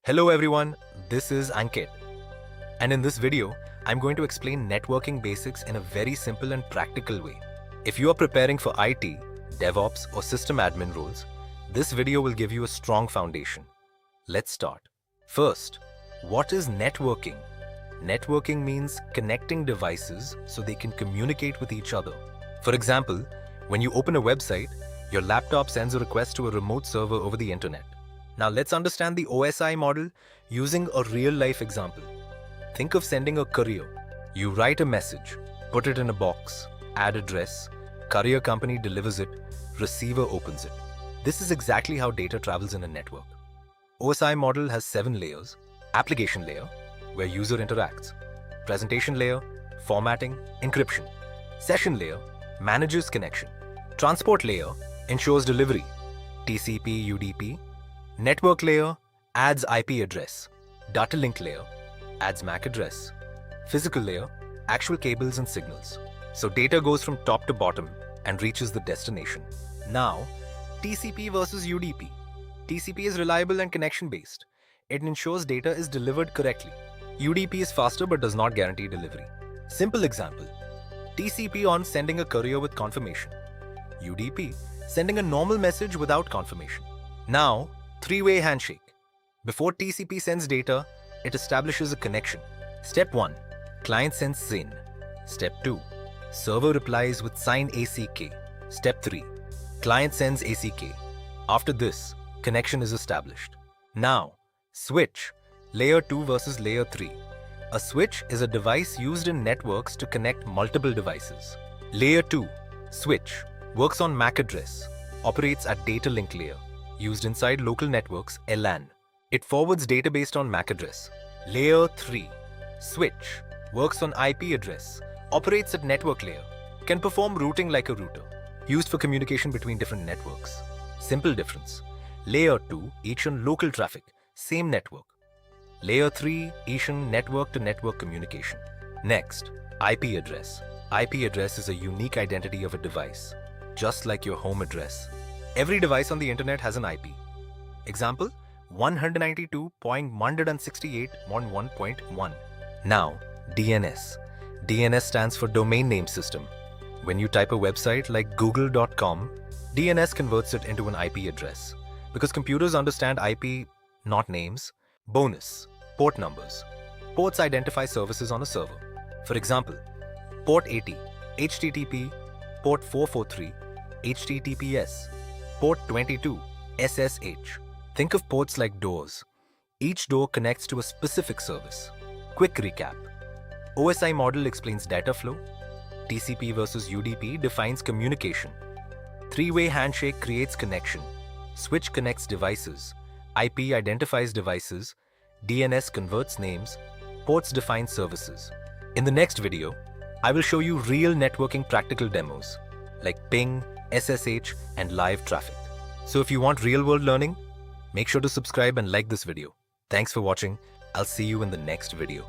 Hello everyone, this is Ankit. And in this video, I'm going to explain networking basics in a very simple and practical way. If you are preparing for IT, DevOps or system admin roles, this video will give you a strong foundation. Let's start. First, what is networking? Networking means connecting devices so they can communicate with each other. For example, when you open a website, your laptop sends a request to a remote server over the internet. Now let's understand the OSI model using a real-life example. Think of sending a courier. You write a message, put it in a box, add address, courier company delivers it, receiver opens it. This is exactly how data travels in a network. OSI model has 7 layers. Application layer, where user interacts. Presentation layer, formatting, encryption. Session layer, manages connection. Transport layer, ensures delivery. TCP, UDP. Network layer adds IP address. Data link layer adds MAC address. Physical layer, actual cables and signals. So data goes from top to bottom and reaches the destination. Now, TCP versus UDP. TCP is reliable and connection-based. It ensures data is delivered correctly. UDP is faster but does not guarantee delivery. Simple example. TCP on sending a courier with confirmation. UDP sending a normal message without confirmation. Now, three-way handshake. Before TCP sends data, it establishes a connection. Step 1. Client sends SYN. Step 2. Server replies with sign ACK. Step 3. Client sends ACK. After this, connection is established. Now, switch. Layer 2 versus Layer 3. A switch is a device used in networks to connect multiple devices. Layer 2, switch, works on MAC address, operates at data link layer, used inside local networks, LAN. It forwards data based on MAC address. Layer 3, switch, works on IP address, operates at network layer, can perform routing like a router, used for communication between different networks. Simple difference. Layer 2, each on local traffic, same network. Layer 3, each on network-to-network communication. Next, IP address. IP address is a unique identity of a device, just like your home address. Every device on the internet has an IP. Example, 192.168.1.1. Now, DNS. DNS stands for Domain Name System. When you type a website like google.com, DNS converts it into an IP address. Because computers understand IP, not names. Bonus, port numbers. Ports identify services on a server. For example, port 80, HTTP, port 443, HTTPS, port 22, SSH. Think of ports like doors. Each door connects to a specific service. Quick recap. OSI model explains data flow. TCP versus UDP defines communication. Three-way handshake creates connection. Switch connects devices. IP identifies devices. DNS converts names. Ports define services. In the next video, I will show you real networking practical demos like ping, SSH, and live traffic. So if you want real-world learning, make sure to subscribe and like this video. Thanks for watching. I'll see you in the next video.